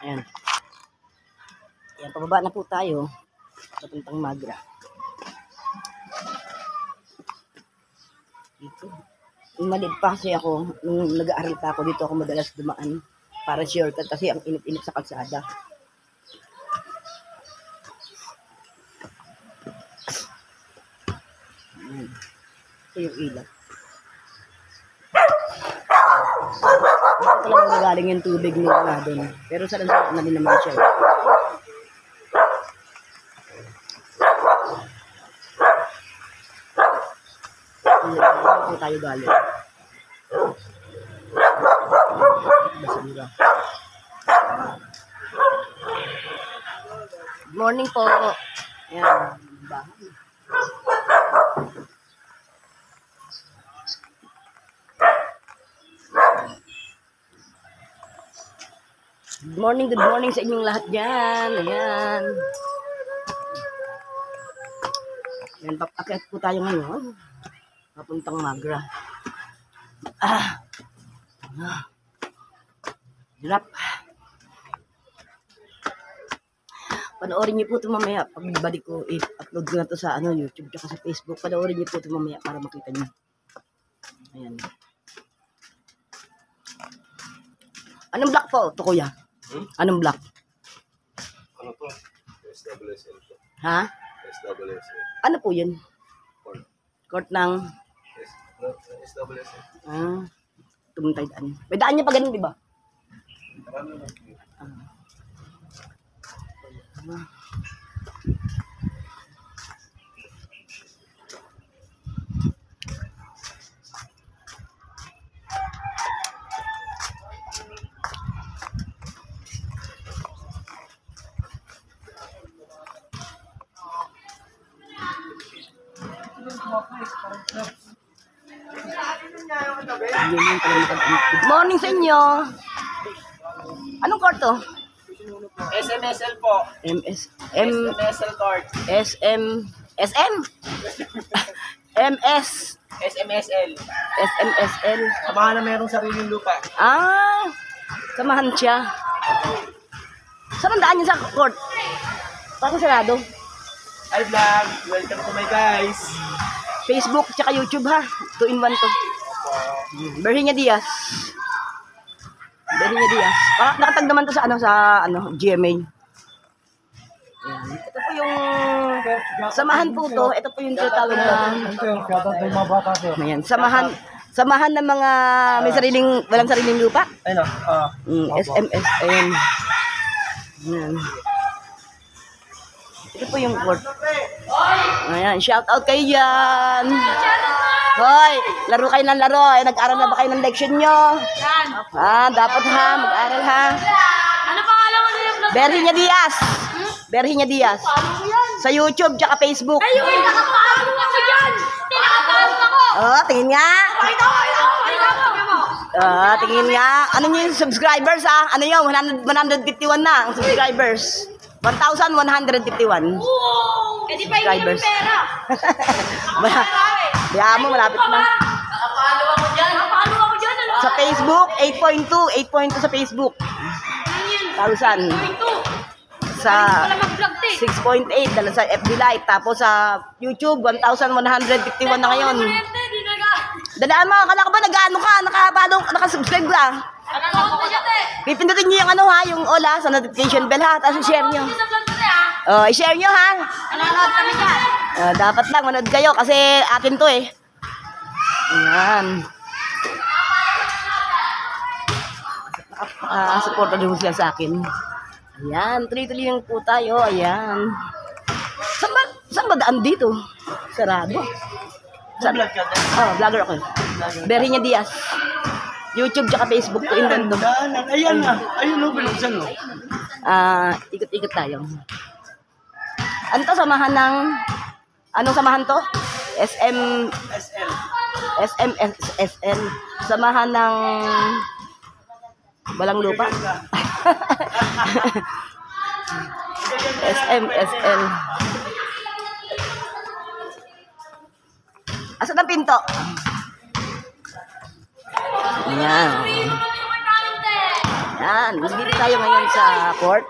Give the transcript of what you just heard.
Ayan. Ayan, pababa na po tayo. Papuntang Magra. Dito. Yung maliit pa kasi ako, nung nag-aaral pa ako dito ako madalas dumaan para shortcut kasi ang init-init sa kalsada. Ito yung ilaw. Ito talagang nagaling yung tubig nila doon. Pero sa lansa na din naman siya. Ito tayo galing. Basura. Good morning po. Ayan. Bahay. Good morning sa inyong lahat dyan. Ayan. Ayan, papakyat po tayo ngayon. Papuntang Magra. Hirap. Panoorin niyo po ito mamaya. Pagbalik ko, i-upload ko na ito sa YouTube at sa Facebook. Panoorin niyo po ito mamaya para makita niyo. Ayan. Anong block po ito, kuya? Anong block? Ano po? SWSL po. Ha? SWSL. Ano po yun? Court ng... SWSL. Tumuntay daan. May daan niya pa ganun, di ba? Good morning sa inyo. Anong court to? SMSL po. SMSL court. SMSL. Samahan na mayroong sariling lupa. Samahan siya. Saan ang daan niya sa court? Parang sarado. Hi vlog. Welcome to my guys. Facebook tsaka YouTube ha. 2-in-1 to. Berhinya Diaz. Nakatag naman to sa GMA. Ayan. Ito po yung samahan po to. Ito po yung tinatawag na ayan, samahan ng mga walang sariling lupa. Ayun SMS. Ayan. Ayan. Ito po yung court. Ayan, shout out kayo dyan. Hoy, laro kayo ng laro. Nag-aral na ba kayo ng leksyon nyo? Dapat ha, mag-aral ha. Ano pangalan mo nila vlog? Berhinya Diaz. Sa YouTube tsaka Facebook. Ayun, nakapalo ako dyan. Nakapalo ako. Tingin nga. Pakita mo. Tingin nga. Ano yung subscribers ha? Ano yun? 151 na ang subscribers. 1,151. Hindi pa yung pera. Kaya mo, malapit na. Nakapalo ako dyan. Sa Facebook, 8.2. 8.2 sa Facebook. 1,000. Sa 6.8 dala sa FB Live. Tapos sa YouTube, 1,151 na ngayon. Dalaan mo, kala ko ba nag-ano ka? Nakasubscribe ka? Pipindutin nyo yung yung all sa notification bell ha. Tapos i-share nyo. I-share nyo ha. Nanonood kami dyan. Dapat lang manood kayo kasi atin to eh. Ayan. Supporta din mo sila sa akin. Ayan, tuloy-tuloy yung po tayo. Ayan. Saan ba daan dito? Sarado. Vlogger ako. Berhinya Diaz. YouTube tsaka Facebook ko invento. Ayan na. Ayun o, binuksan o. Ikot-ikot tayo. Ano to? Samahan ng... Anong samahan to? SMSL. Samahan ng... Walang lupa. SMSL. Asan ang pinto? Ayan. Yan, dito tayo ngayon sa court.